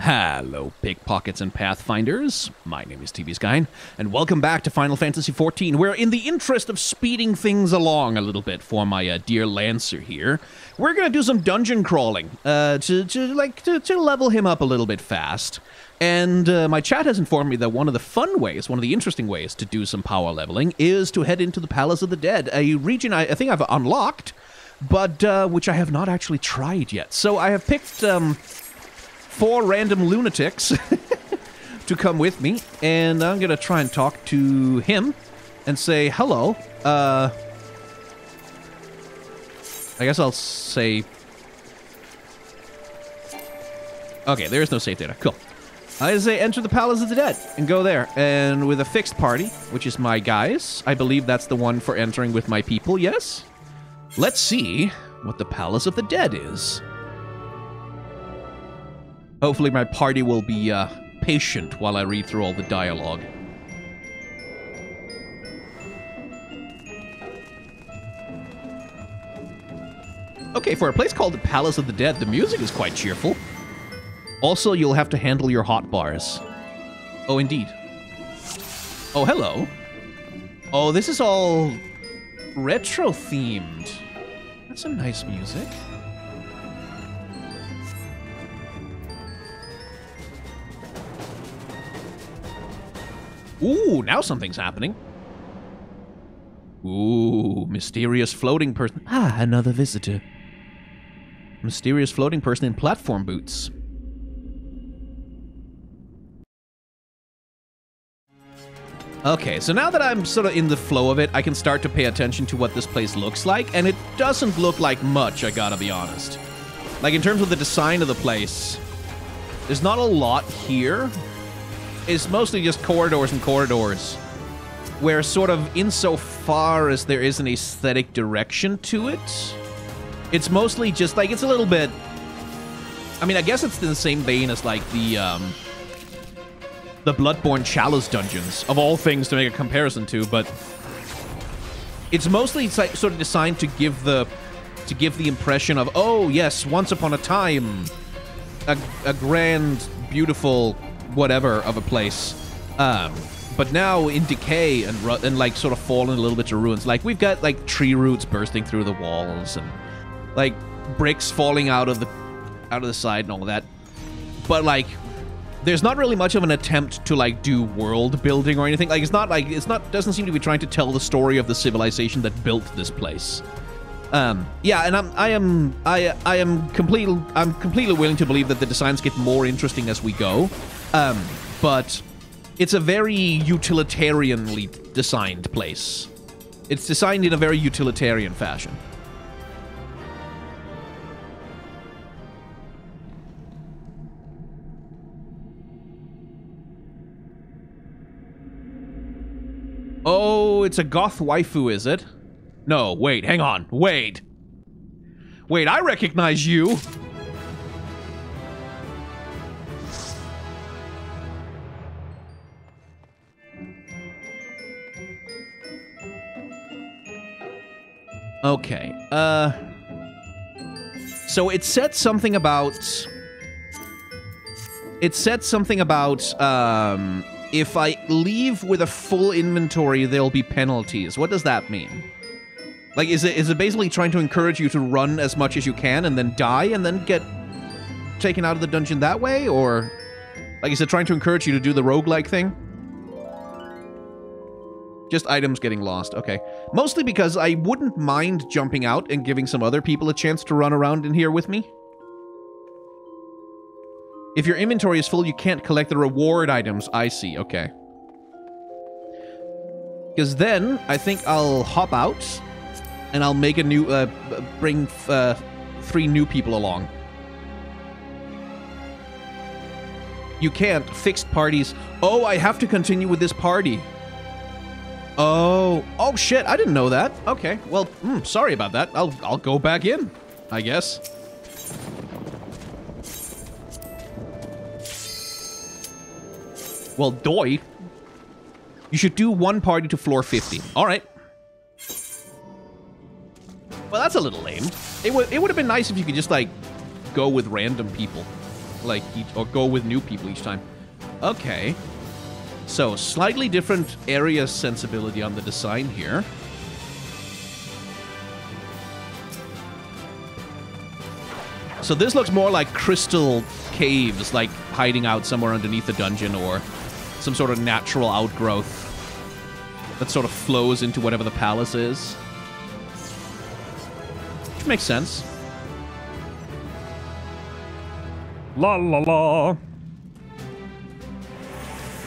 Hello, pickpockets and pathfinders. My name is TV Skyn, and welcome back to Final Fantasy XIV, where in the interest of speeding things along a little bit for my dear Lancer here, we're gonna do some dungeon crawling to level him up a little bit fast. And my chat has informed me that one of the interesting ways to do some power leveling is to head into the Palace of the Dead, a region I think I've unlocked, but which I have not actually tried yet. So I have picked 4 random lunatics to come with me, and I'm gonna try and talk to him and say hello. I guess I'll say... Okay, there is no save data. Cool. I say enter the Palace of the Dead and go there. And with a fixed party, which is my guys, I believe that's the one for entering with my people, yes? Let's see what the Palace of the Dead is. Hopefully my party will be patient while I read through all the dialogue. Okay, for a place called the Palace of the Dead, the music is quite cheerful. Also, you'll have to handle your hotbars. Oh, indeed. Oh, hello. Oh, this is all retro-themed. That's some nice music. Ooh, now something's happening. Ooh, mysterious floating person. Ah, another visitor. Mysterious floating person in platform boots. Okay, so now that I'm sort of in the flow of it, I can start to pay attention to what this place looks like, and it doesn't look like much, I gotta be honest. Like, in terms of the design of the place, there's not a lot here. It's mostly just corridors and corridors, where sort of insofar as there is an aesthetic direction to it, it's mostly just, like, it's a little bit... I mean, I guess it's in the same vein as, like, the Bloodborne Chalice dungeons, of all things to make a comparison to, but it's mostly like, sort of designed to give the impression of, oh, yes, once upon a time, a grand, beautiful... whatever of a place, but now in decay and like sort of fallen a little bit to ruins. Like we've got like tree roots bursting through the walls and like bricks falling out of the side and all that. But like, there's not really much of an attempt to like do world building or anything. Like doesn't seem to be trying to tell the story of the civilization that built this place. Yeah, and I'm completely willing to believe that the designs get more interesting as we go. But it's a very utilitarianly designed place. It's designed in a very utilitarian fashion. Oh, it's a goth waifu, is it? No, wait, hang on, wait. Wait, I recognize you. Okay, so it said something about... if I leave with a full inventory, there'll be penalties. What does that mean? Like, is it basically trying to encourage you to run as much as you can and then die and then get taken out of the dungeon that way? Or, like, is it trying to encourage you to do the roguelike thing? Just items getting lost, okay. Mostly because I wouldn't mind jumping out and giving some other people a chance to run around in here with me. If your inventory is full, you can't collect the reward items. I see, okay. Because then, I think I'll hop out, and I'll make a new, bring 3 new people along. You can't. Fixed parties. Oh, I have to continue with this party. Oh. Oh, shit, I didn't know that. Okay, well, sorry about that. I'll go back in, I guess. Well, doi. You should do 1 party to floor 50. Alright. Well, that's a little lame. It would have been nice if you could just, like, go with random people. like, or go with new people each time. Okay. So, slightly different area sensibility on the design here. So this looks more like crystal caves, like hiding out somewhere underneath the dungeon, or some sort of natural outgrowth that sort of flows into whatever the palace is. Which makes sense. La la la.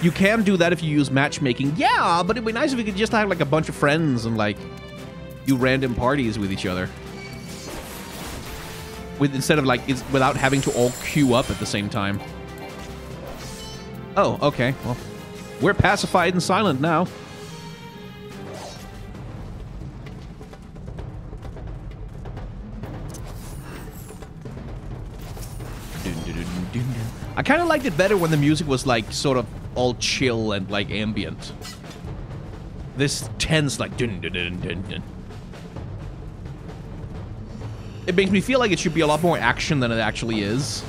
You can do that if you use matchmaking. Yeah, but it'd be nice if you could just have like a bunch of friends and like do random parties with each other. Instead of like without having to all queue up at the same time. Oh, okay. Well, we're pacified and silent now. I kind of liked it better when the music was like sort of all chill and like ambient. This tense like dun dun dun dun dun. It makes me feel like it should be a lot more action than it actually is.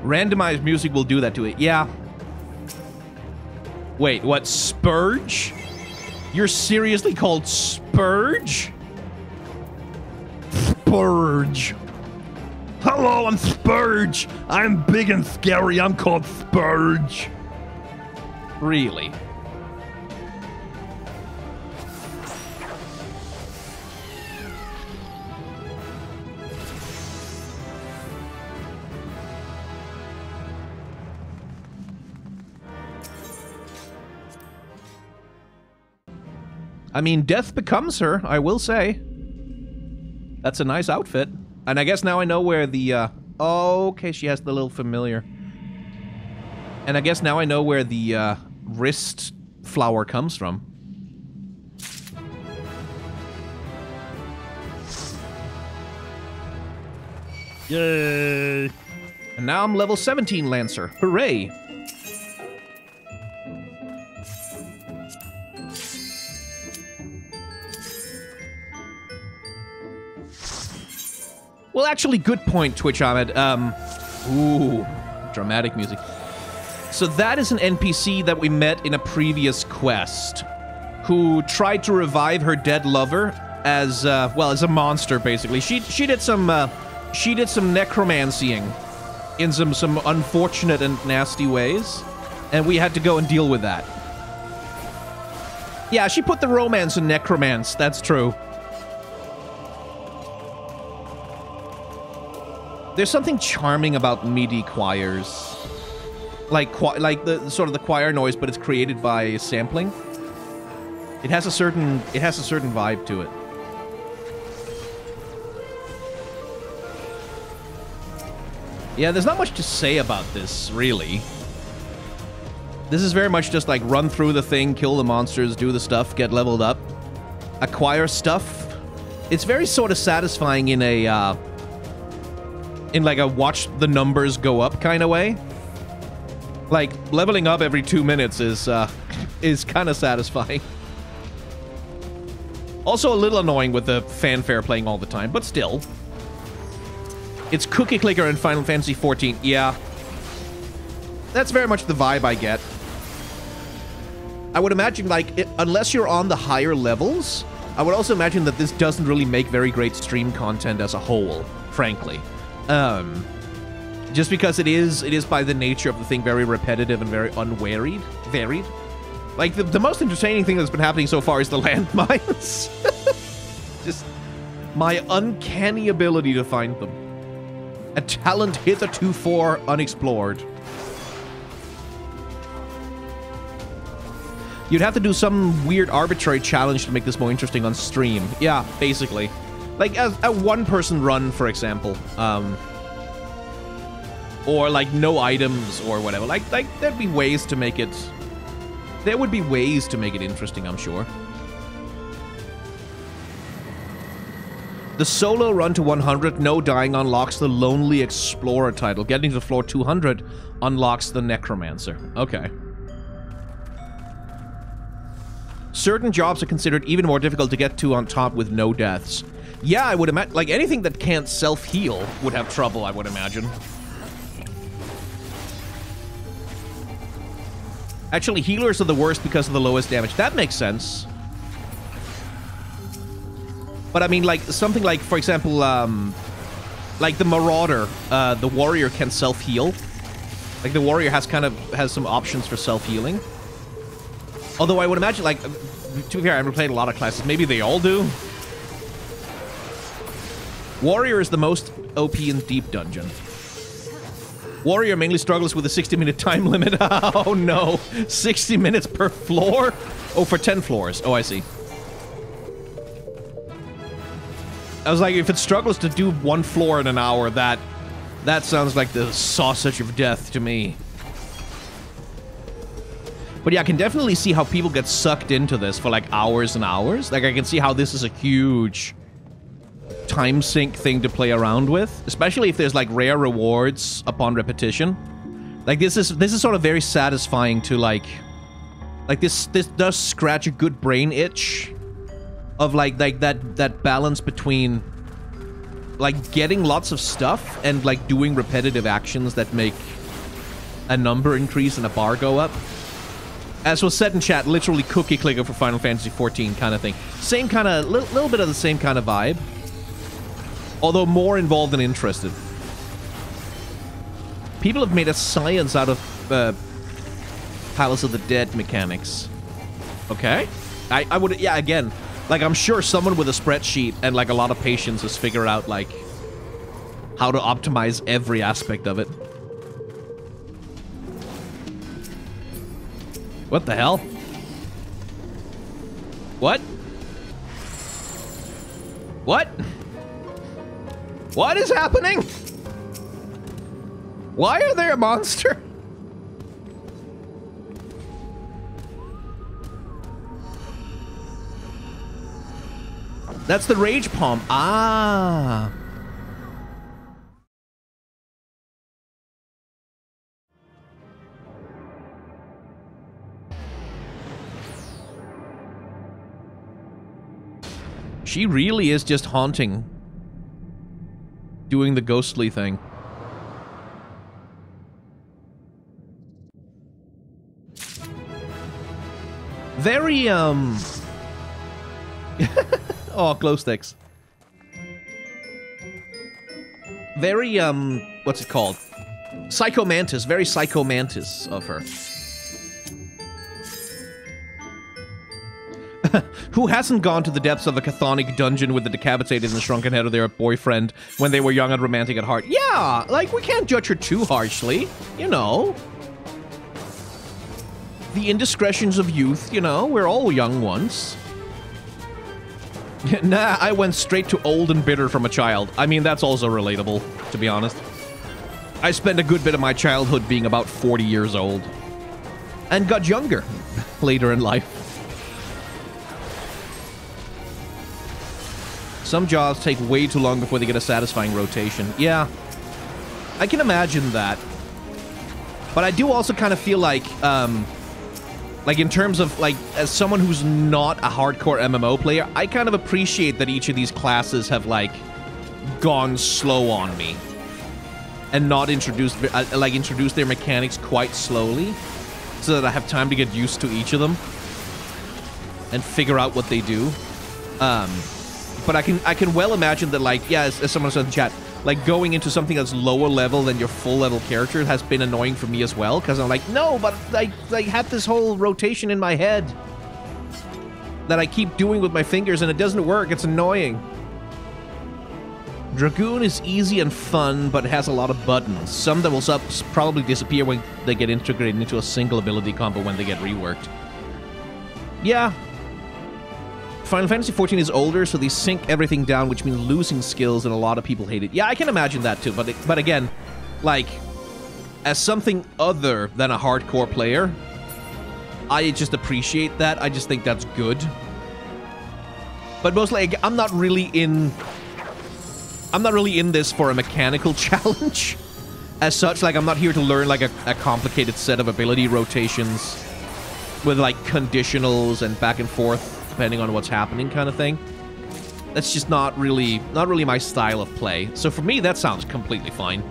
Randomized music will do that to it. Yeah. Wait, what? Spurge? You're seriously called Spurge? Spurge. Hello, I'm Spurge. I'm big and scary. I'm called Spurge. Really? I mean, death becomes her, I will say. That's a nice outfit. And I guess now I know where the, oh, okay, she has the little familiar. And I guess now I know where the, wrist flower comes from. Yay! And now I'm level 17 Lancer. Hooray! Well, actually, good point, Twitch Ahmed. Ooh, dramatic music. So that is an NPC that we met in a previous quest, who tried to revive her dead lover as, well, as a monster, basically. She did some necromancying in some unfortunate and nasty ways, and we had to go and deal with that. Yeah, she put the romance in necromance, that's true. There's something charming about MIDI choirs. Like the sort of the choir noise, but it's created by sampling. It has a certain vibe to it. Yeah, there's not much to say about this, really. This is very much just like run through the thing, kill the monsters, do the stuff, get leveled up, acquire stuff. It's very sort of satisfying in a in like a watch the numbers go up kind of way. Like, leveling up every 2 minutes is kind of satisfying. Also a little annoying with the fanfare playing all the time, but still. It's Cookie Clicker in Final Fantasy XIV, yeah. That's very much the vibe I get. I would imagine, like, unless you're on the higher levels, I would also imagine that this doesn't really make very great stream content as a whole, frankly. Just because it is by the nature of the thing very repetitive and very varied. Like, the most entertaining thing that's been happening so far is the landmines. Just my uncanny ability to find them. A talent hitherto unexplored. You'd have to do some weird arbitrary challenge to make this more interesting on stream. Yeah, basically. Like, as a one-person run, for example. Or, like, no items or whatever. Like, there'd be ways to make it... There would be ways to make it interesting, I'm sure. The solo run to 100, no dying, unlocks the Lonely Explorer title. Getting to floor 200 unlocks the Necromancer. Okay. Certain jobs are considered even more difficult to get to on top with no deaths. Yeah, I would imagine, like, anything that can't self-heal would have trouble, I would imagine. Actually, healers are the worst because of the lowest damage. That makes sense. But I mean, like, something like, for example, like the Marauder, the Warrior can self-heal. Like, the Warrior has some options for self-healing. Although I would imagine, like, to be fair, I haven't played a lot of classes. Maybe they all do. Warrior is the most OP in Deep Dungeon. Warrior mainly struggles with a 60-minute time limit. Oh, no. 60 minutes per floor? Oh, for 10 floors. Oh, I see. I was like, if it struggles to do one floor in an hour, that sounds like the sausage of death to me. But yeah, I can definitely see how people get sucked into this for like hours and hours. Like, I can see how this is a huge time sink thing to play around with, especially if there's like rare rewards upon repetition. Like, this is sort of very satisfying to like this does scratch a good brain itch of like that balance between like getting lots of stuff and like doing repetitive actions that make a number increase and a bar go up. As was said in chat, literally cookie clicker for Final Fantasy XIV kind of thing. Same kind of, little bit of the same kind of vibe. Although more involved and interested. People have made a science out of Palace of the Dead mechanics. Okay. I would, yeah, again, like, I'm sure someone with a spreadsheet and like a lot of patience has figured out like how to optimize every aspect of it. What the hell? What? What? What is happening? Why are there a monster? That's the Rage Palm. Ah. She really is just haunting. Doing the ghostly thing. Very, oh, glow sticks. Very, what's it called? Psycho Mantis. Very Psycho Mantis of her. Who hasn't gone to the depths of a chthonic dungeon with the decapitated and shrunken head of their boyfriend when they were young and romantic at heart? Yeah, like, we can't judge her too harshly, you know. The indiscretions of youth, you know, we're all young once. Nah, I went straight to old and bitter from a child. I mean, that's also relatable, to be honest. I spent a good bit of my childhood being about 40 years old. And got younger later in life. Some jobs take way too long before they get a satisfying rotation. Yeah, I can imagine that. But I do also kind of feel like in terms of, like, as someone who's not a hardcore MMO player, I kind of appreciate that each of these classes have, like, gone slow on me. And not introduced, introduced their mechanics quite slowly. So that I have time to get used to each of them. And figure out what they do. But I can well imagine that, like, yeah, as someone said in chat, like, going into something that's lower level than your full level character has been annoying for me as well, because I'm like, no, but I have this whole rotation in my head that I keep doing with my fingers and it doesn't work. It's annoying. Dragoon is easy and fun, but it has a lot of buttons. Some that will probably disappear when they get integrated into a single ability combo when they get reworked. Yeah. Final Fantasy XIV is older, so they sink everything down, which means losing skills, and a lot of people hate it. Yeah, I can imagine that too, but again, like, as something other than a hardcore player, I just appreciate that. I just think that's good. But mostly, I'm not really in this for a mechanical challenge. As such, like, I'm not here to learn, like, a complicated set of ability rotations with like conditionals and back and forth depending on what's happening kind of thing. That's just not really my style of play. So for me, that sounds completely fine.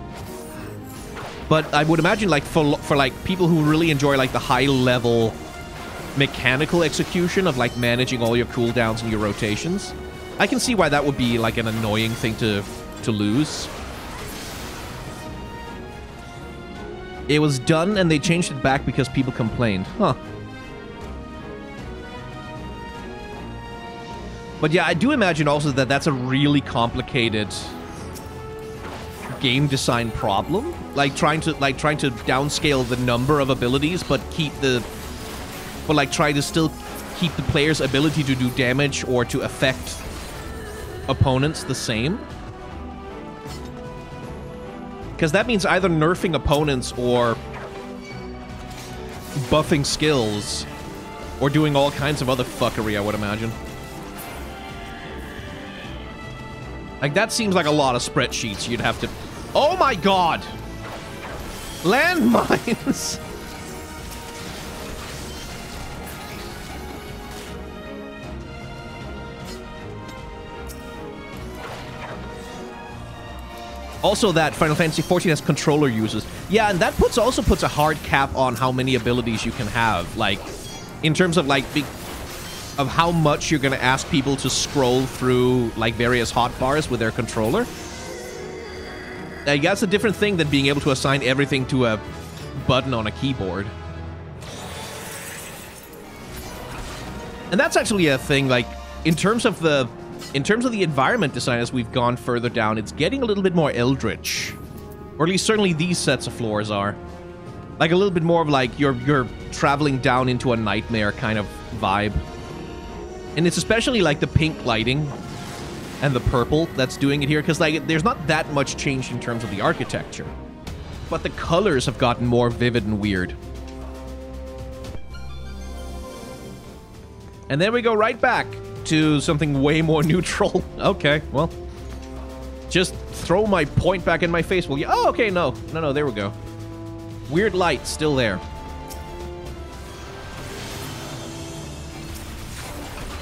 But I would imagine like for like people who really enjoy like the high level mechanical execution of like managing all your cooldowns and your rotations, I can see why that would be like an annoying thing to lose. It was done and they changed it back because people complained. Huh. But yeah, I do imagine also that that's a really complicated game design problem. Like trying to downscale the number of abilities, but try to still keep the player's ability to do damage or to affect opponents the same. Because that means either nerfing opponents or buffing skills or doing all kinds of other fuckery, I would imagine. Like, that seems like a lot of spreadsheets you'd have to... Oh my god! Landmines! Also, that Final Fantasy XIV has controller users. Yeah, and that also puts a hard cap on how many abilities you can have. Like, in terms of, like, of how much you're gonna ask people to scroll through, like, various hotbars with their controller. Like, that's a different thing than being able to assign everything to a button on a keyboard. And that's actually a thing, like, in terms of the environment design as we've gone further down, it's getting a little bit more eldritch. Or at least certainly these sets of floors are. Like a little bit more of like you're traveling down into a nightmare kind of vibe. And it's especially like the pink lighting and the purple that's doing it here, because like there's not that much change in terms of the architecture. But the colors have gotten more vivid and weird. And then we go right back to something way more neutral. Okay, well, just throw my point back in my face. Well, yeah. Oh, okay, no, there we go. Weird light still there.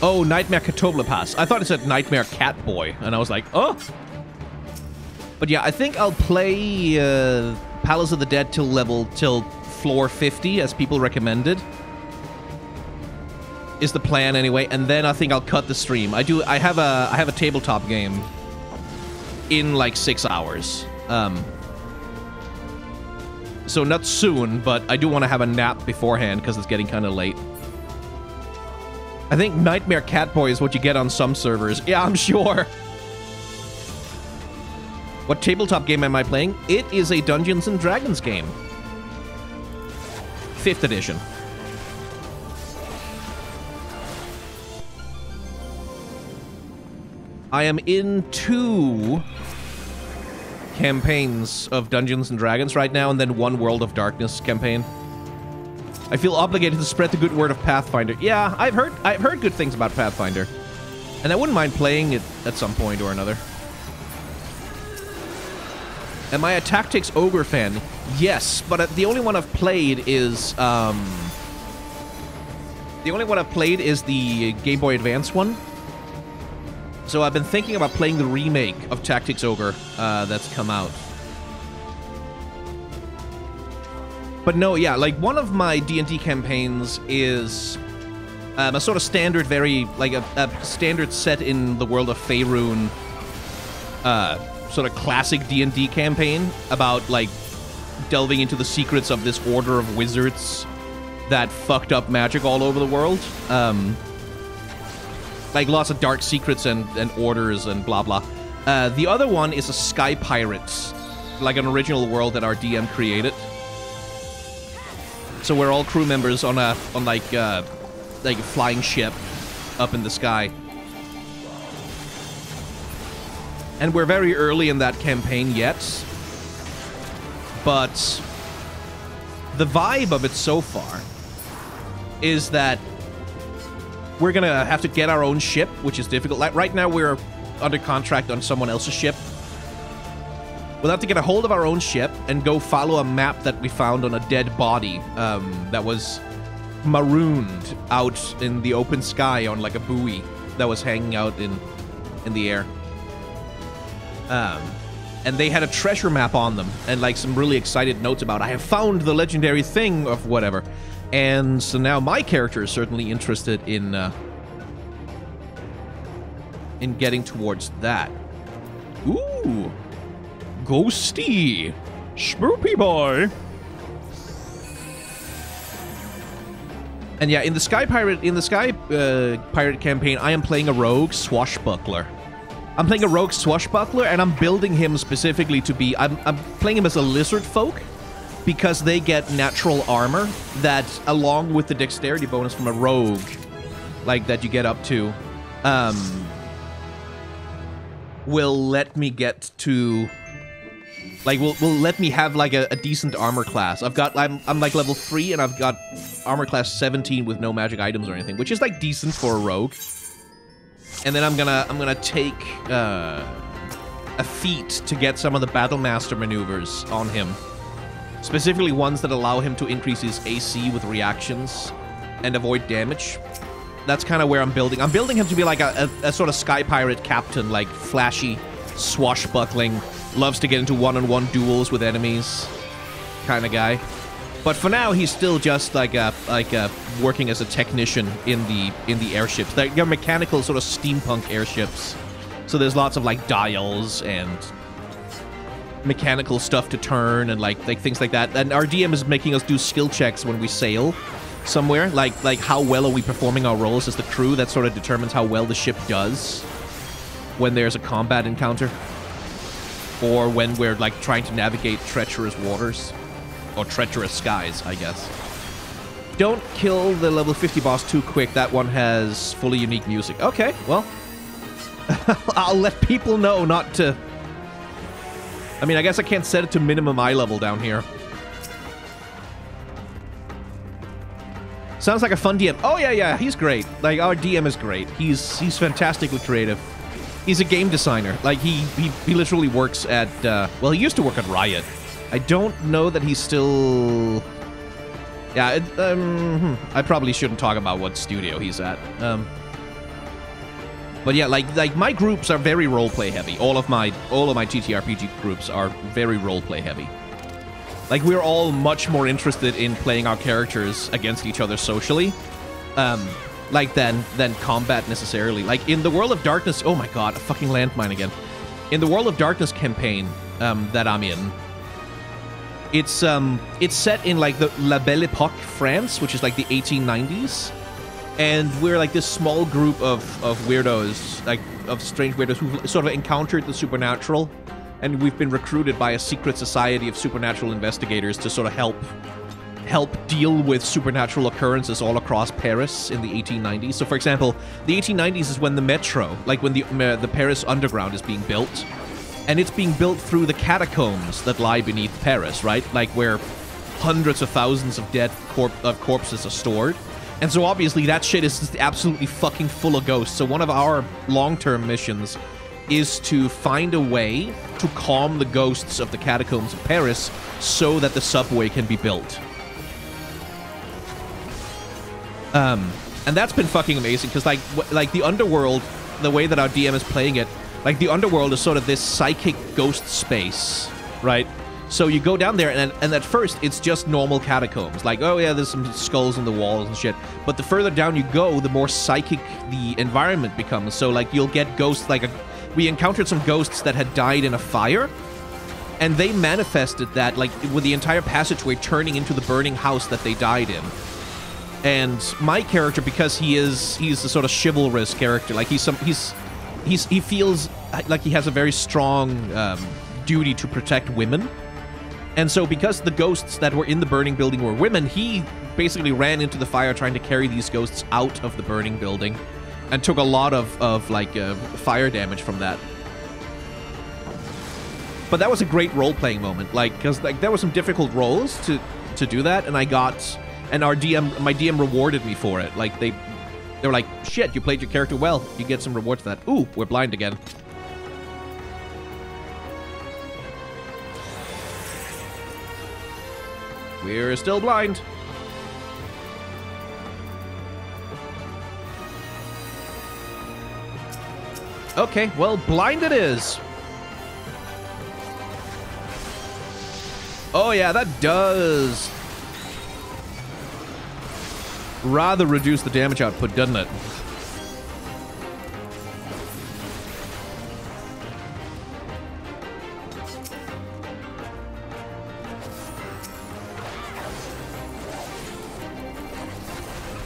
Oh, Nightmare Catoblepas. I thought it said Nightmare Catboy, and I was like, oh. But yeah, I think I'll play Palace of the Dead till floor 50, as people recommended. Is the plan anyway, and then I think I'll cut the stream. I have a tabletop game in like 6 hours. So not soon, but I do want to have a nap beforehand because it's getting kind of late. I think Nightmare Catboy is what you get on some servers. Yeah, I'm sure. What tabletop game am I playing? It is a Dungeons & Dragons game. 5th edition. I am in 2 campaigns of Dungeons & Dragons right now, and then 1 World of Darkness campaign. I feel obligated to spread the good word of Pathfinder. Yeah, I've heard good things about Pathfinder. And I wouldn't mind playing it at some point or another. Am I a Tactics Ogre fan? Yes, but the only one I've played is, the only one I've played is the Game Boy Advance one. So I've been thinking about playing the remake of Tactics Ogre that's come out. But no, yeah, like one of my D&D campaigns is a sort of standard, like a standard set in the world of Faerun, sort of classic D&D campaign about like delving into the secrets of this order of wizards that fucked up magic all over the world. Like lots of dark secrets and orders and blah blah. The other one is a Sky Pirates, like an original world that our DM created. So we're all crew members on like a flying ship up in the sky. And we're very early in that campaign yet. But the vibe of it so far is that we're gonna have to get our own ship, which is difficult. Like right now we're under contract on someone else's ship. We'll have to get a hold of our own ship and go follow a map that we found on a dead body that was marooned out in the open sky on like a buoy that was hanging out in the air. And they had a treasure map on them and like some really excited notes about, I have found the legendary thing of whatever. And so now my character is certainly interested in getting towards that. Ooh, ghosty, spoopy boy. And yeah, in the Sky Pirate campaign, I am playing a rogue swashbuckler. I'm playing a rogue swashbuckler, and I'm building him specifically to be... I'm playing him as a lizard folk, because they get natural armor that, along with the dexterity bonus from a rogue, like, that you get up to, will let me get to... Like, will let me have, like, a decent armor class. I'm like, level 3, and I've got armor class 17 with no magic items or anything, which is, like, decent for a rogue. And then I'm gonna take, a feat to get some of the Battlemaster maneuvers on him. Specifically ones that allow him to increase his AC with reactions and avoid damage. That's kind of where I'm building. I'm building him to be, like, a sort of Sky Pirate captain, like, flashy, swashbuckling, loves to get into one-on-one duels with enemies kind of guy. But for now, he's still just like working as a technician in the airships. They're mechanical sort of steampunk airships. So there's lots of like dials and mechanical stuff to turn and like things like that. And our DM is making us do skill checks when we sail somewhere. Like how well are we performing our roles as the crew? That sort of determines how well the ship does when there's a combat encounter. Or when we're, like, trying to navigate treacherous waters. Or treacherous skies, I guess. Don't kill the level 50 boss too quick. That one has fully unique music. Okay, well. I'll let people know not to... I mean, I guess I can't set it to minimum eye level down here. Sounds like a fun DM. Oh, yeah, he's great. Like, our DM is great. He's fantastically creative. He's a game designer. Like, he literally works at, well, he used to work at Riot. I don't know that he's still... Yeah, I probably shouldn't talk about what studio he's at. But yeah, like my groups are very roleplay heavy. All of my TTRPG groups are very roleplay heavy. Like, we're all much more interested in playing our characters against each other socially. Like, than combat necessarily. Like, in the World of Darkness... Oh my god, a fucking landmine again. In the World of Darkness campaign that I'm in, it's set in, like, the La Belle Époque, France, which is, like, the 1890s. And we're, like, this small group of weirdos, like, of strange weirdos who've sort of encountered the supernatural. And we've been recruited by a secret society of supernatural investigators to sort of help deal with supernatural occurrences all across Paris in the 1890s. So, for example, the 1890s is when the metro, like when the Paris Underground is being built, and it's being built through the catacombs that lie beneath Paris, right? Like where hundreds of thousands of dead corpses are stored. And so obviously that shit is just absolutely fucking full of ghosts. So one of our long-term missions is to find a way to calm the ghosts of the catacombs of Paris so that the subway can be built. And that's been fucking amazing, because, like, the Underworld, the way that our DM is playing it, like, the Underworld is sort of this psychic ghost space, right? So you go down there, and at first, it's just normal catacombs. Like, oh yeah, there's some skulls on the walls and shit. But the further down you go, the more psychic the environment becomes. So, like, you'll get ghosts, like, we encountered some ghosts that had died in a fire, and they manifested that, like, with the entire passageway turning into the burning house that they died in. And my character, because he's a sort of chivalrous character, like he feels like he has a very strong duty to protect women. And so because the ghosts that were in the burning building were women, he basically ran into the fire trying to carry these ghosts out of the burning building, and took a lot of fire damage from that. But that was a great role-playing moment, like, because like there were some difficult roles to do that, and I got... And my DM rewarded me for it. Like, they were like, shit, you played your character well. You get some reward for that. Ooh, we're blind again. We're still blind. Okay, well, blind it is. Oh yeah, that does rather reduce the damage output, doesn't it?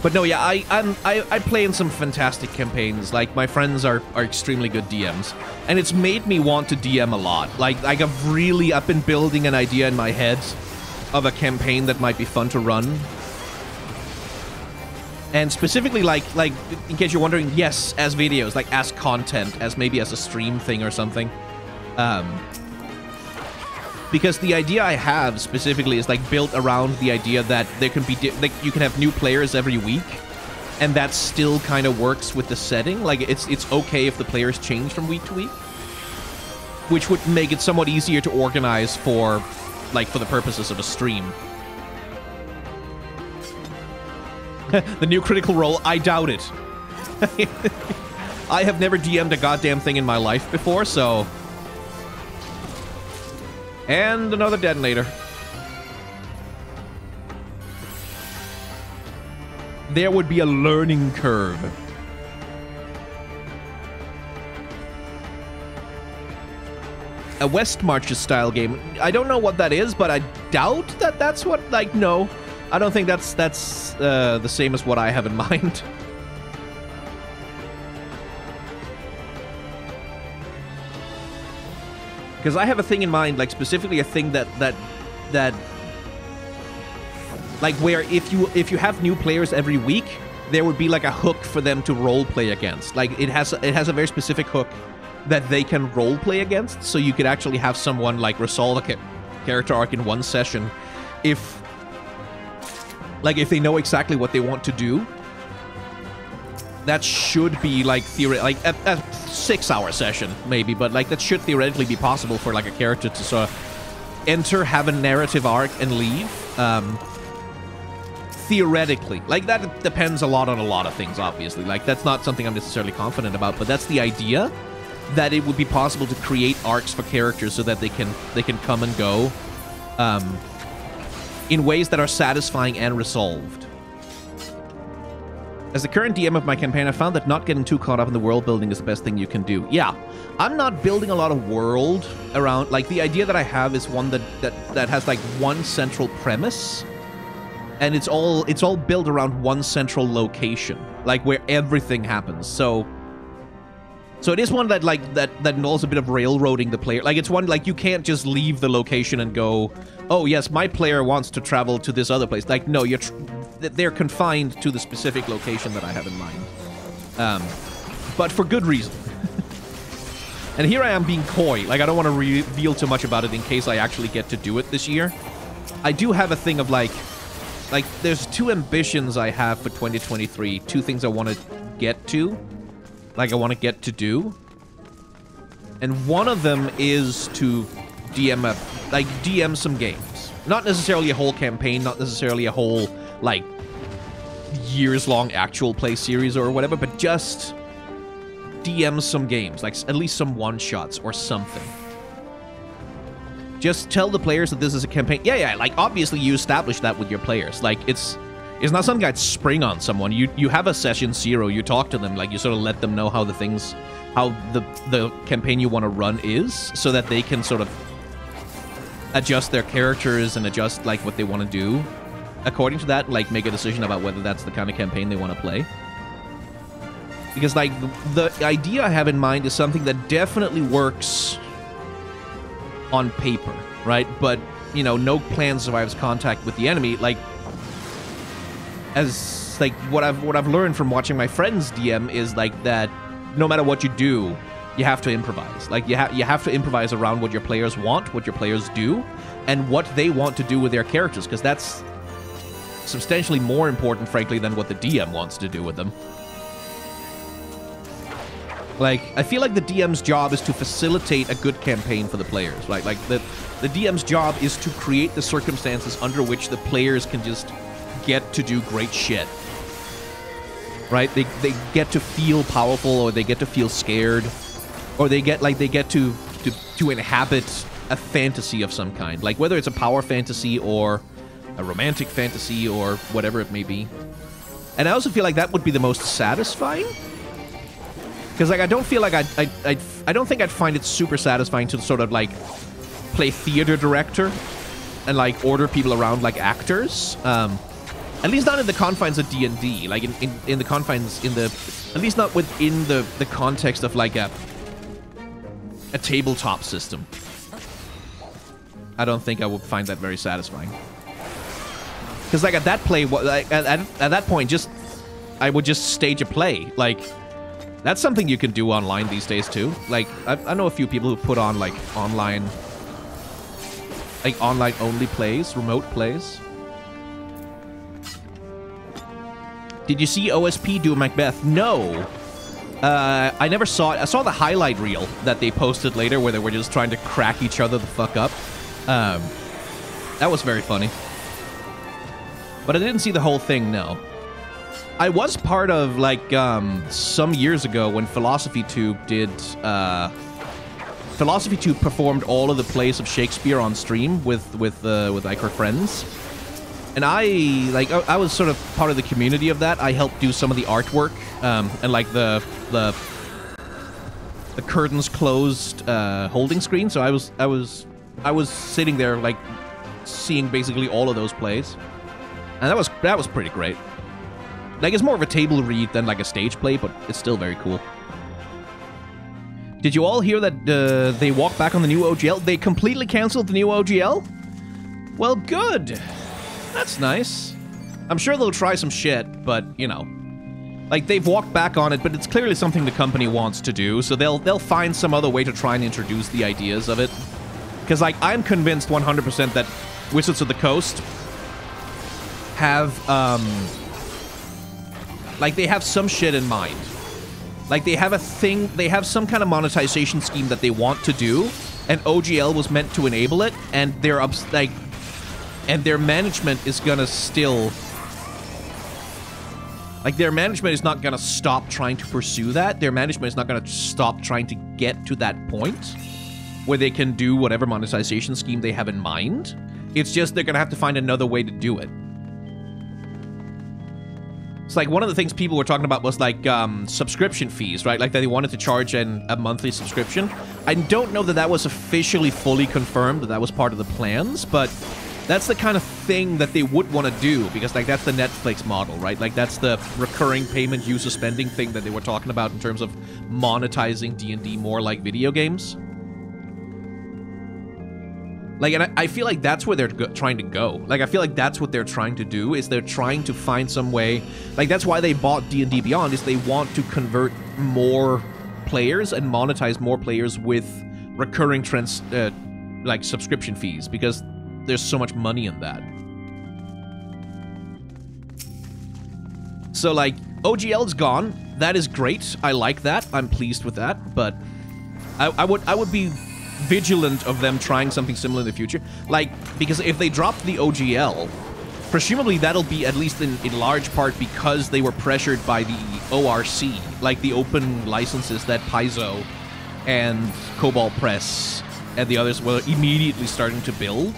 But no, yeah, I play in some fantastic campaigns. Like, my friends are extremely good DMs, and it's made me want to DM a lot. Like I've been building an idea in my head of a campaign that might be fun to run. And specifically, like in case you're wondering, yes, as videos, like as content, as maybe as a stream thing or something. Because the idea I have specifically is like built around the idea that there can be like you can have new players every week, and that still kind of works with the setting. Like it's okay if the players change from week to week, which would make it somewhat easier to organize for the purposes of a stream. The new Critical Role, I doubt it. I have never DM'd a goddamn thing in my life before, so... And another detonator. There would be a learning curve. A West Marches style game. I don't know what that is, but I doubt that that's what, like, no. I don't think that's the same as what I have in mind. Because I have a thing in mind, like specifically a thing that like where if you have new players every week, there would be like a hook for them to role play against. Like it has a very specific hook that they can role play against, so you could actually have someone like resolve a character arc in one session if they know exactly what they want to do. That should be like like a 6-hour session maybe, but like that should theoretically be possible for like a character to sort of enter, have a narrative arc, and leave. Theoretically, like that depends a lot on a lot of things. Obviously, like that's not something I'm necessarily confident about, but that's the idea, that it would be possible to create arcs for characters so that they can come and go in ways that are satisfying and resolved. As the current DM of my campaign, I found that not getting too caught up in the world building is the best thing you can do. Yeah, I'm not building a lot of world around, like the idea that I have is one that has like one central premise, and it's all built around one central location, like where everything happens. So it is one that that involves a bit of railroading the player. Like it's one like you can't just leave the location and go, oh yes, my player wants to travel to this other place. Like no, they're confined to the specific location that I have in mind, but for good reason. And here I am being coy. Like I don't want to reveal too much about it in case I actually get to do it this year. I do have a thing of like there's two ambitions I have for 2023. Two things I want to get to. Like I want to get to do, and one of them is to DM some games. Not necessarily a whole campaign, not necessarily a whole like years-long actual play series or whatever, but just DM some games, like at least some one-shots or something. Just tell the players that this is a campaign. Yeah, like obviously you establish that with your players. Like it's not something I'd spring on someone. You have a session 0, you talk to them, like you sort of let them know how the campaign you want to run is, so that they can sort of adjust their characters and adjust like what they want to do according to that, like make a decision about whether that's the kind of campaign they want to play. Because like the idea I have in mind is something that definitely works on paper, right? But you know, no plan survives contact with the enemy. Like as like what I've learned from watching my friends DM is like that no matter what you do, you have to improvise. Like you have to improvise around what your players want, what your players do, and what they want to do with their characters, because that's substantially more important, frankly, than what the DM wants to do with them. Like, I feel like the DM's job is to facilitate a good campaign for the players, right? Like, the DM's job is to create the circumstances under which the players can just get to do great shit. Right? They get to feel powerful, or they get to feel scared. or they get to inhabit a fantasy of some kind, like whether it's a power fantasy or a romantic fantasy or whatever it may be. And I also feel like that would be the most satisfying, because like I don't feel like I don't think I'd find it super satisfying to sort of like play theater director and like order people around like actors. At least not in the confines of D&D, like in the confines, at least not within the context of like a tabletop system. I don't think I would find that very satisfying. Because like at that play, at that point, I would just stage a play. Like that's something you can do online these days too. Like I know a few people who put on like online only plays, remote plays. Did you see OSP do Macbeth? No. I never saw it. I saw the highlight reel that they posted later where they were just trying to crack each other the fuck up. That was very funny. But I didn't see the whole thing, no. I was part of, like, some years ago when Philosophy Tube did, Philosophy Tube performed all of the plays of Shakespeare on stream with like her friends. And I was sort of part of the community of that. I helped do some of the artwork, and like the curtains closed holding screen. So I was sitting there like seeing basically all of those plays. And that was pretty great. Like, it's more of a table read than like a stage play, but it's still very cool. Did you all hear that they walked back on the new OGL? They completely canceled the new OGL? Well, good. That's nice. I'm sure they'll try some shit, but, you know. Like, they've walked back on it, but it's clearly something the company wants to do, so they'll find some other way to try and introduce the ideas of it. Because, like, I'm convinced 100% that Wizards of the Coast have, like, they have some shit in mind. Like, they have some kind of monetization scheme that they want to do, and OGL was meant to enable it, and and their management is gonna still... Like, their management is not gonna stop trying to pursue that. Their management is not gonna stop trying to get to that point where they can do whatever monetization scheme they have in mind. It's just they're gonna have to find another way to do it. It's like one of the things people were talking about was like subscription fees, right? Like that they wanted to charge a monthly subscription. I don't know that that was officially fully confirmed, that was part of the plans, but that's the kind of thing that they would want to do, because like that's the Netflix model, right? Like that's the recurring payment user spending thing that they were talking about in terms of monetizing D&D more like video games. Like, and I feel like that's where they're trying to go. Like, I feel like that's what they're trying to do, is they're trying to find some way... Like, that's why they bought D&D Beyond, is they want to convert more players and monetize more players with recurring like, subscription fees, because there's so much money in that. So, like, OGL's gone. That is great. I like that. I'm pleased with that, but I would be vigilant of them trying something similar in the future. Like, because if they drop the OGL, presumably that'll be at least in large part because they were pressured by the ORC, like the open licenses that Paizo and Cobalt Press and the others were immediately starting to build.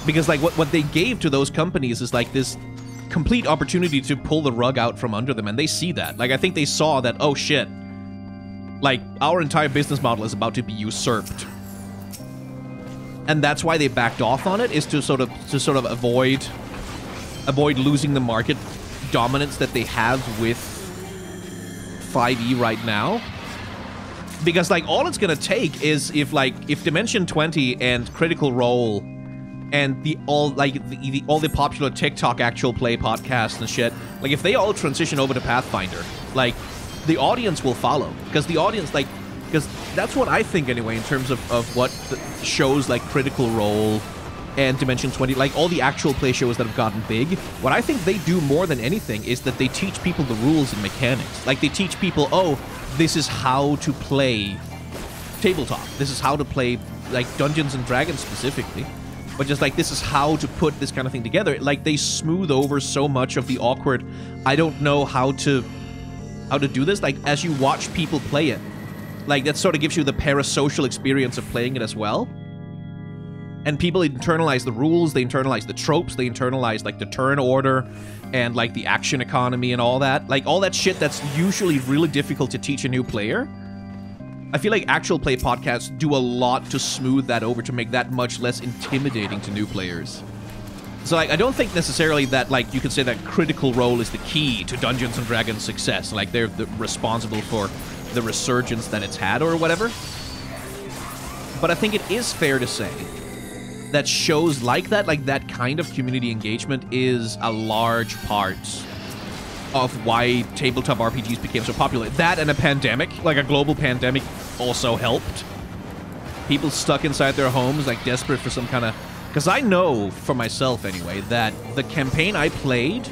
Because, like, what they gave to those companies is, like, this complete opportunity to pull the rug out from under them, and they see that. Like, I think they saw that, oh shit, like, our entire business model is about to be usurped. And that's why they backed off on it, is to sort of avoid losing the market dominance that they have with 5e right now. Because, like, all it's gonna take is if Dimension 20 and Critical Role and all the popular TikTok actual play podcasts and shit, like, if they all transition over to Pathfinder, like, the audience will follow, because the audience, like, because that's what I think anyway in terms of what shows like Critical Role and Dimension 20, like all the actual play shows that have gotten big. What I think they do more than anything is that they teach people the rules and mechanics. Like, they teach people, oh, this is how to play tabletop. This is how to play, like, Dungeons and Dragons specifically. But just, like, this is how to put this kind of thing together. Like, they smooth over so much of the awkward, I don't know how to do this. Like, as you watch people play it, Like, that sort of gives you the parasocial experience of playing it as well. And people internalize the rules, they internalize the tropes, they internalize, like, the turn order, and, like, the action economy and all that. Like, all that shit that's usually really difficult to teach a new player. I feel like actual play podcasts do a lot to smooth that over, to make that much less intimidating to new players. So, like, I don't think necessarily that, like, you could say that Critical Role is the key to Dungeons & Dragons' success. Like, they're responsible for the resurgence that it's had or whatever. But I think it is fair to say that shows like that kind of community engagement is a large part of why tabletop RPGs became so popular. That and a pandemic, like a global pandemic, also helped. People stuck inside their homes, like, desperate for some kind of... Because I know, for myself anyway, that the campaign I played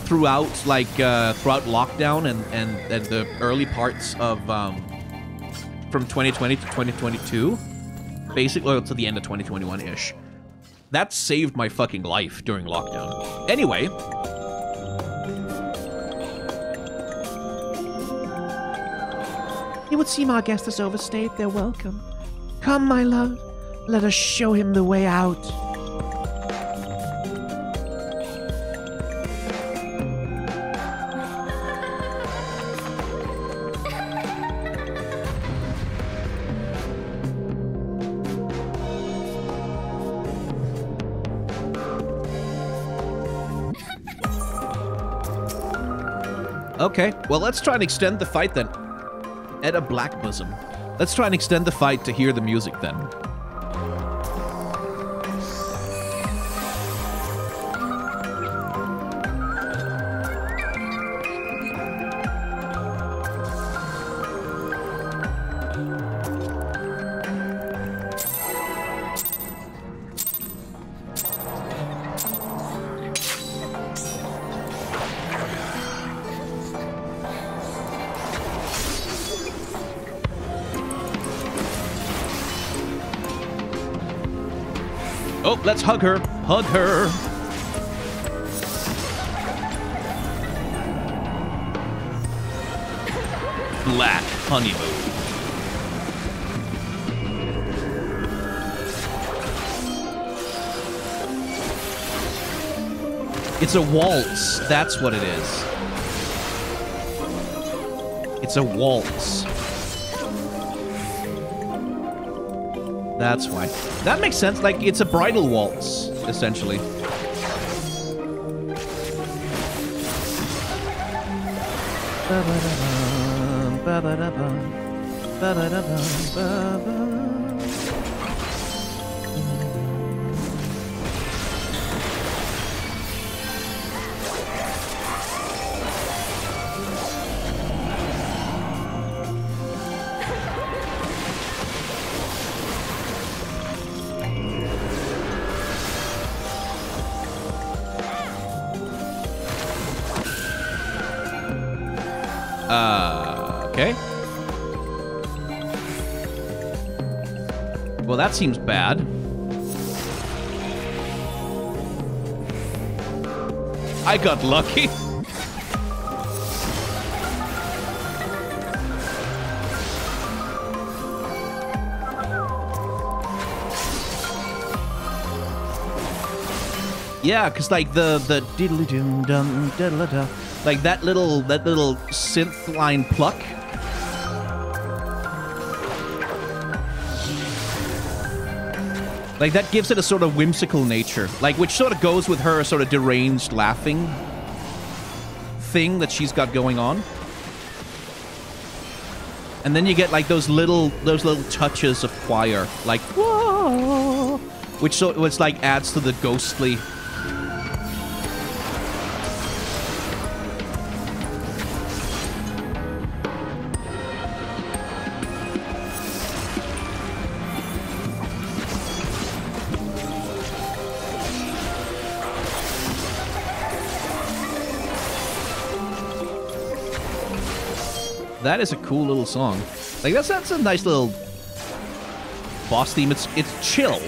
throughout, like, throughout lockdown and the early parts of, from 2020 to 2022, basically to the end of 2021-ish, that saved my fucking life during lockdown. Anyway... It would seem our guest has overstayed their welcome. Come, my love, let us show him the way out. Okay, well, let's try and extend the fight then. Edda Black Bosom. Let's try and extend the fight to hear the music then. Oh, let's hug her. Hug her. Black honeymoon. It's a waltz. That's what it is. It's a waltz. That's why. That makes sense. Like, it's a bridal waltz, essentially. Okay. Well, that seems bad. I got lucky. Yeah, because like the diddly dum dum diddly da, like that little synth line pluck. Like that gives it a sort of whimsical nature, like which sort of goes with her sort of deranged laughing thing that she's got going on. And then you get like those little touches of choir, like whoa, which like adds to the ghostly. That is a cool little song. Like that's a nice little boss theme. It's chill.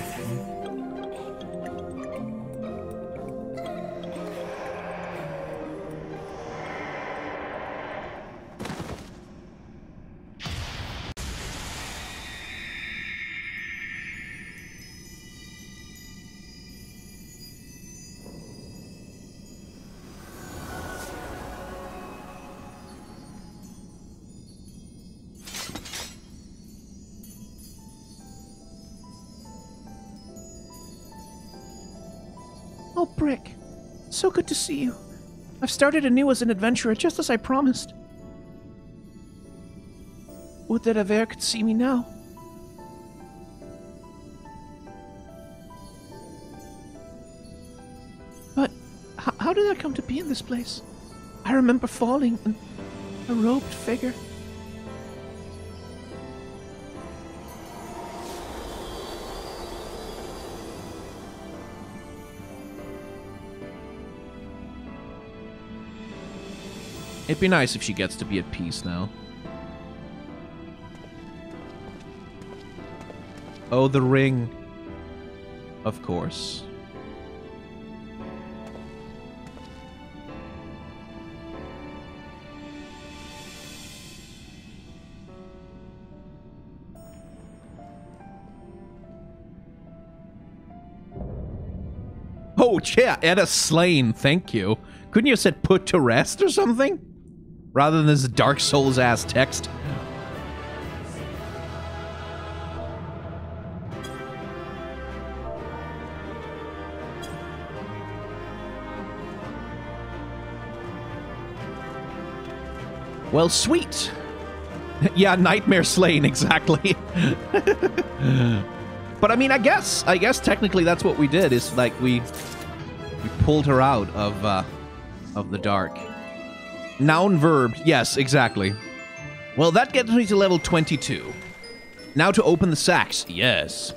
Oh, Brick. So good to see you. I've started anew as an adventurer, just as I promised. Would that Aver could see me now. But how did I come to be in this place? I remember falling and a robed figure. It'd be nice if she gets to be at peace now. Oh, the ring. Of course. Oh, yeah, Edda slain, thank you. Couldn't you have said put to rest or something? Rather than this Dark Souls-ass text. Well, sweet. Yeah, Nightmare Slain, exactly. But I mean, I guess technically that's what we did. Is like we pulled her out of the dark. Noun verb. Yes, exactly. Well, that gets me to level 22. Now to open the sacks. Yes.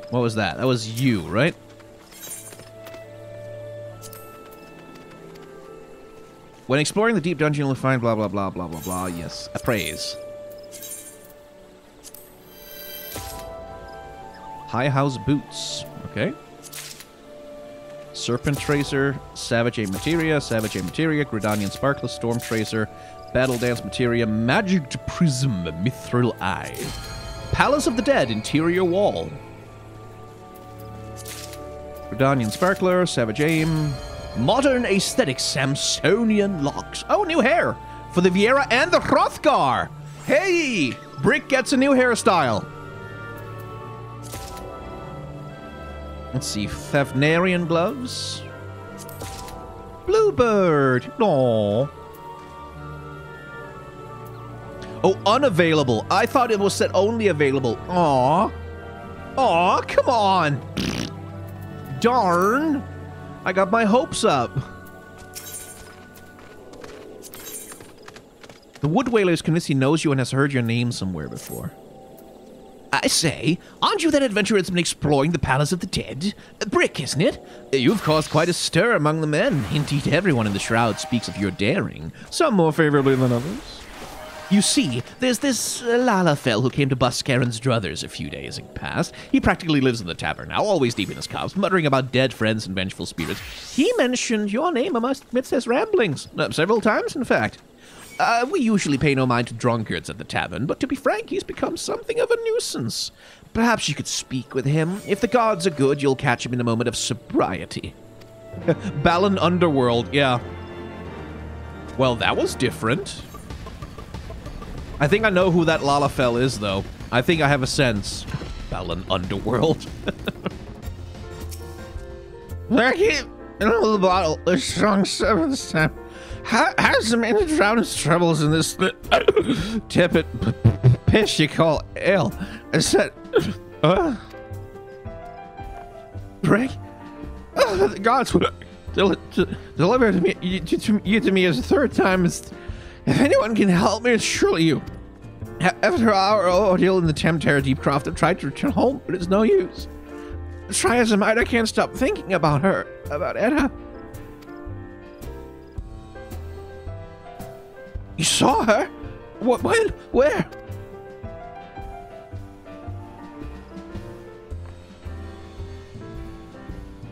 What was that? That was you, right? When exploring the deep dungeon, you'll find blah, blah, blah, blah, blah, blah. Yes. Appraise. High House Boots. Okay. Serpent Tracer, Savage Aim Materia, Gridanian Sparkler, Storm Tracer, Battle Dance Materia, Magic Prism, Mithril Eye. Palace of the Dead, Interior Wall. Gridanian Sparkler, Savage Aim. Modern Aesthetic, Samsonian Locks. Oh, new hair for the Viera and the Hrothgar. Hey, Brick gets a new hairstyle. Let's see, Thavnarian gloves. Bluebird. Aww. Oh, unavailable. I thought it was set only available. Aw. Aw, come on. Darn. I got my hopes up. The Wood Whalers Knissi knows you and has heard your name somewhere before. I say, aren't you that adventurer that's been exploring the Palace of the Dead? Brick, isn't it? You've caused quite a stir among the men. Indeed, everyone in the Shroud speaks of your daring, some more favorably than others. You see, there's this Lalafell who came to bust Karen's druthers a few days past. He practically lives in the tavern now, always deep in his cups, muttering about dead friends and vengeful spirits. He mentioned your name amongst his ramblings, several times, in fact. We usually pay no mind to drunkards at the tavern, but to be frank, he's become something of a nuisance. Perhaps you could speak with him. If the gods are good, you'll catch him in a moment of sobriety. Balan Underworld, yeah. Well, that was different. I think I know who that Lalafell is, though. I think I have a sense. Balan Underworld. There he... Another bottle. A strong seventh time. Has some drown's troubles in this tepid piss you call ale. I said, Greg, the gods would deliver you to me as a third time. If anyone can help me, it's surely you. After our ordeal in the Temterra Deepcroft, I've tried to return home, but it's no use. Try as I might, I can't stop thinking about her, about Edda. You saw her? What? When? Where?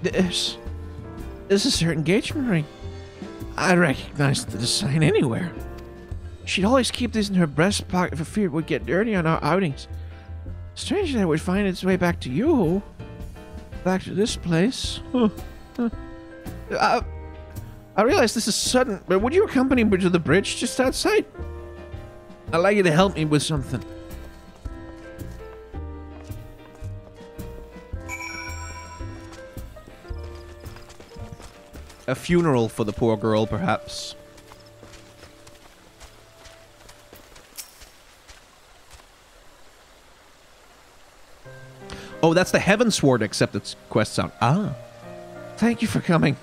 This is her engagement ring. I recognized the design anywhere. She'd always keep this in her breast pocket for fear it would get dirty on our outings. Strange that it would find its way back to you. Back to this place. I realize this is sudden, but would you accompany me to the bridge just outside? I'd like you to help me with something. A funeral for the poor girl, perhaps. Oh, that's the Heavensward acceptance quest sound. Ah. Thank you for coming.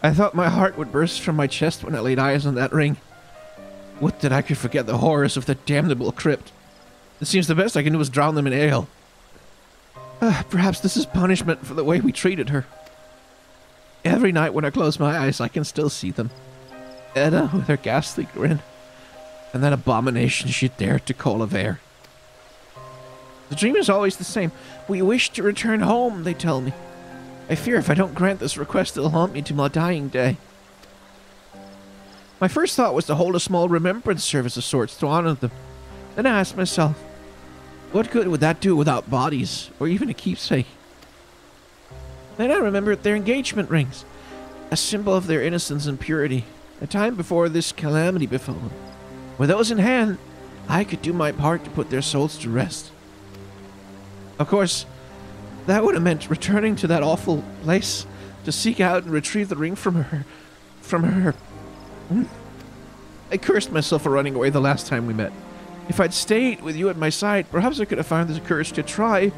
I thought my heart would burst from my chest when I laid eyes on that ring. Would that I could forget the horrors of that damnable crypt. It seems the best I can do is drown them in ale. Perhaps this is punishment for the way we treated her. Every night when I close my eyes, I can still see them. Edda with her ghastly grin, and that abomination she dared to call a Vare. The dream is always the same. We wish to return home, they tell me. I fear if I don't grant this request, it'll haunt me to my dying day. My first thought was to hold a small remembrance service of sorts to honor them. Then I asked myself, what good would that do without bodies, or even a keepsake? Then I remembered their engagement rings, a symbol of their innocence and purity, a time before this calamity befell them. With those in hand, I could do my part to put their souls to rest. Of course, that would have meant returning to that awful place to seek out and retrieve the ring from her. I cursed myself for running away the last time we met. If I'd stayed with you at my side, perhaps I could have found the courage to try.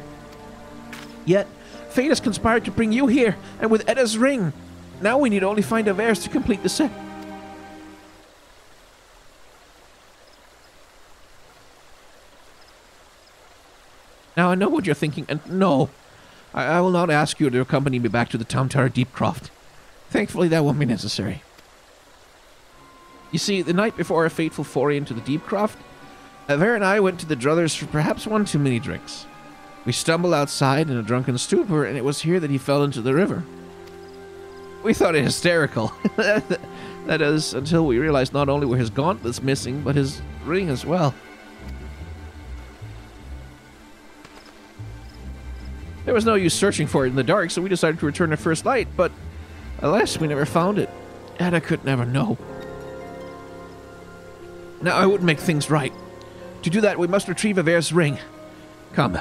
Yet, fate has conspired to bring you here, and with Edda's ring. Now we need only find a Vares to complete the set. Now I know what you're thinking, and no, I will not ask you to accompany me back to the Town Tower Deepcroft. Thankfully, that won't be necessary. You see, the night before our fateful foray into the Deepcroft, Vare and I went to the Druthers for perhaps one too many drinks. We stumbled outside in a drunken stupor, and it was here that he fell into the river. We thought it hysterical. That is, until we realized not only were his gauntlets missing, but his ring as well. There was no use searching for it in the dark, so we decided to return to First Light, but alas, we never found it. Edda could never know. Now, I would make things right. To do that, we must retrieve Avare's ring. Come,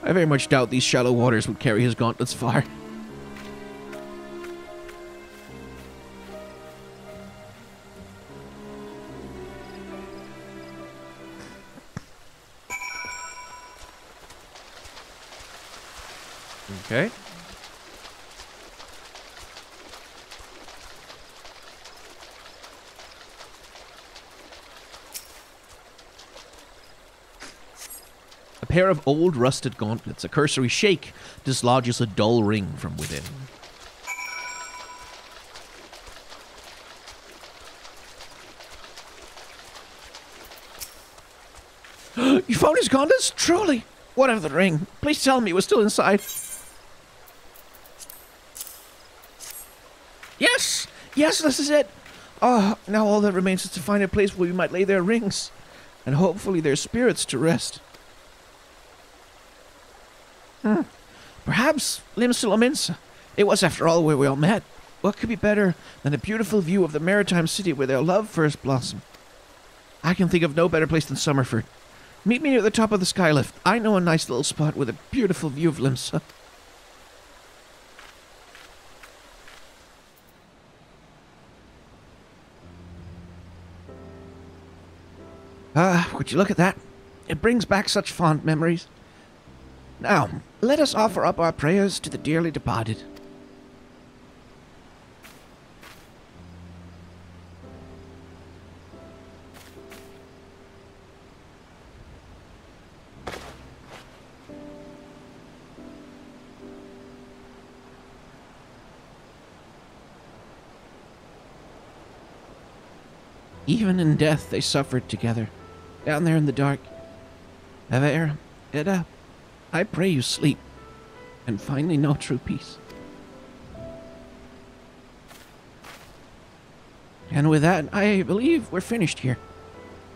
I very much doubt these shallow waters would carry his gauntlets far. Okay. A pair of old rusted gauntlets. A cursory shake dislodges a dull ring from within. You found his gauntlets? Truly? What of the ring? Please tell me it was still inside. Yes! Yes, this is it! Ah, now all that remains is to find a place where we might lay their rings, and hopefully their spirits to rest. Perhaps Limsa Lominsa. It was, after all, where we all met. What could be better than a beautiful view of the maritime city where their love first blossomed? I can think of no better place than Summerford. Meet me near the top of the skylift. I know a nice little spot with a beautiful view of Limsa. Would you look at that? It brings back such fond memories. Now, let us offer up our prayers to the dearly departed. Even in death they suffered together, down there in the dark. Avare, Edda, I pray you sleep, and finally know true peace. And with that, I believe we're finished here.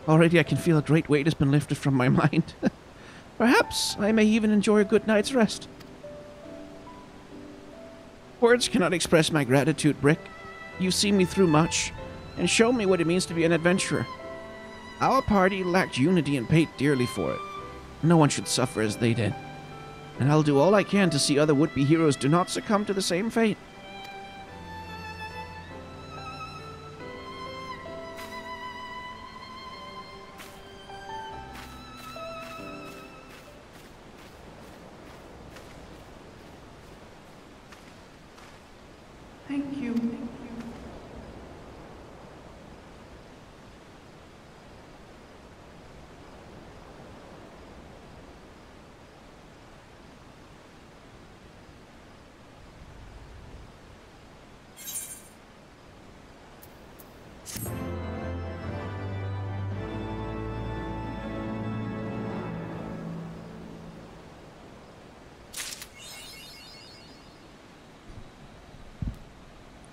Already I can feel a great weight has been lifted from my mind. Perhaps I may even enjoy a good night's rest. Words cannot express my gratitude, Brick. You've seen me through much, and shown me what it means to be an adventurer. Our party lacked unity and paid dearly for it. No one should suffer as they did. And I'll do all I can to see other would-be heroes do not succumb to the same fate.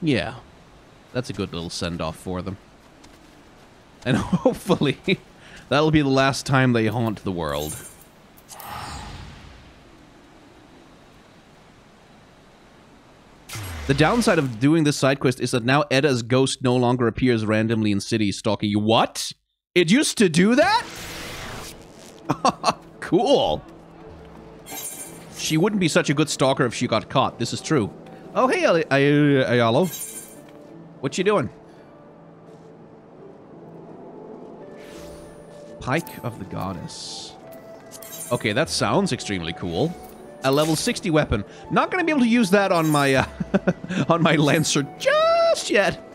Yeah. That's a good little send-off for them. And hopefully, that'll be the last time they haunt the world. The downside of doing this side quest is that now Edda's ghost no longer appears randomly in cities stalking you. What? It used to do that? Cool. She wouldn't be such a good stalker if she got caught. This is true. Oh, hey, Ayalo. What you doing? Pike of the Goddess. Okay, that sounds extremely cool. A level 60 weapon. Not going to be able to use that on my on my Lancer just yet.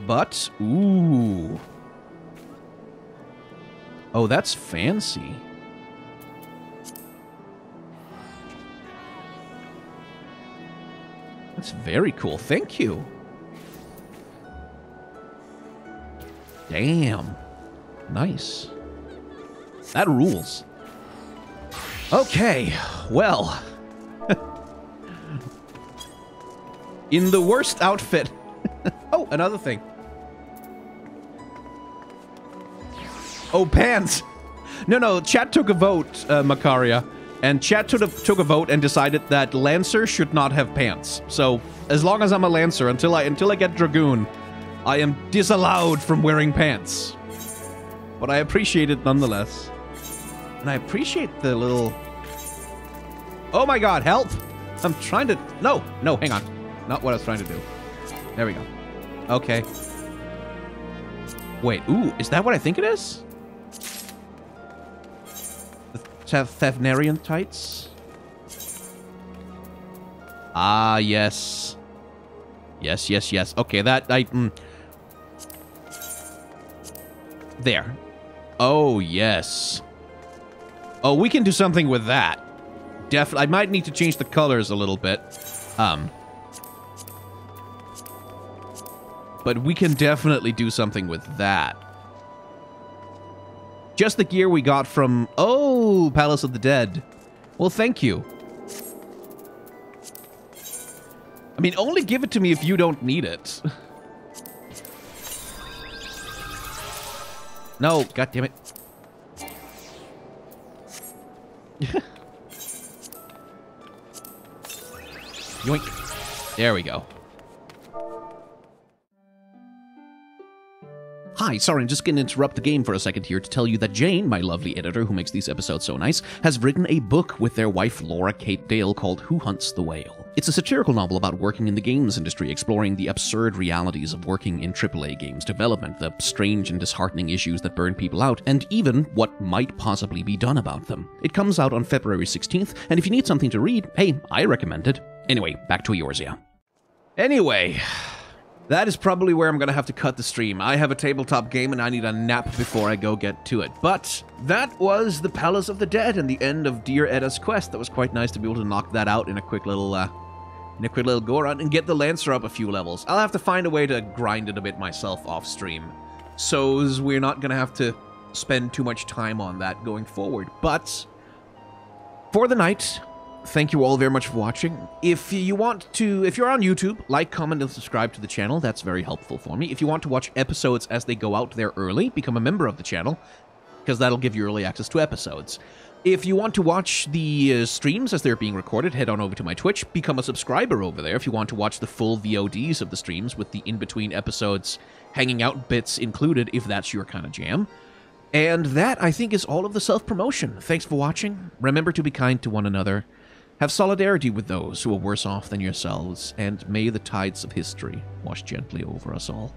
But, ooh. Oh, that's fancy. That's very cool. Thank you. Damn. Nice. That rules. Okay, well. In the worst outfit. Oh, another thing. Oh, pants. No, chat took a vote, Macaria. And chat took a vote and decided that Lancer should not have pants. So, as long as I'm a Lancer, until I get Dragoon, I am disallowed from wearing pants. But I appreciate it nonetheless. And I appreciate the little... Oh my god, help! I'm trying to... No, hang on. Not what I was trying to do. There we go. Okay. Wait, ooh, is that what I think it is? The Thavnarian tights? Ah, yes. Yes. Okay, that... There. Oh, yes. Oh, we can do something with that. I might need to change the colors a little bit. But we can definitely do something with that. Just the gear we got from... Oh, Palace of the Dead. Well, thank you. I mean, only give it to me if you don't need it. No, god damn it. Yoink. There we go. Hi, sorry, I'm just going to interrupt the game for a second here to tell you that Jane, my lovely editor who makes these episodes so nice, has written a book with their wife Laura Kate Dale called Who Hunts the Whale. It's a satirical novel about working in the games industry, exploring the absurd realities of working in AAA games development, the strange and disheartening issues that burn people out, and even what might possibly be done about them. It comes out on February 16th, and if you need something to read, hey, I recommend it. Anyway, back to Eorzea. Anyway... That is probably where I'm going to have to cut the stream. I have a tabletop game and I need a nap before I go get to it. But that was the Palace of the Dead and the end of Dear Edda's quest. That was quite nice to be able to knock that out in a quick little go around and get the Lancer up a few levels. I'll have to find a way to grind it a bit myself off stream, so we're not going to have to spend too much time on that going forward. But for the night, thank you all very much for watching. If you're on YouTube, like, comment, and subscribe to the channel. That's very helpful for me. If you want to watch episodes as they go out there early, become a member of the channel, because that'll give you early access to episodes. If you want to watch the streams as they're being recorded, head on over to my Twitch, become a subscriber over there if you want to watch the full VODs of the streams with the in-between episodes, hanging out bits included if that's your kind of jam. And that, I think, is all of the self-promotion. Thanks for watching. Remember to be kind to one another. Have solidarity with those who are worse off than yourselves, and may the tides of history wash gently over us all.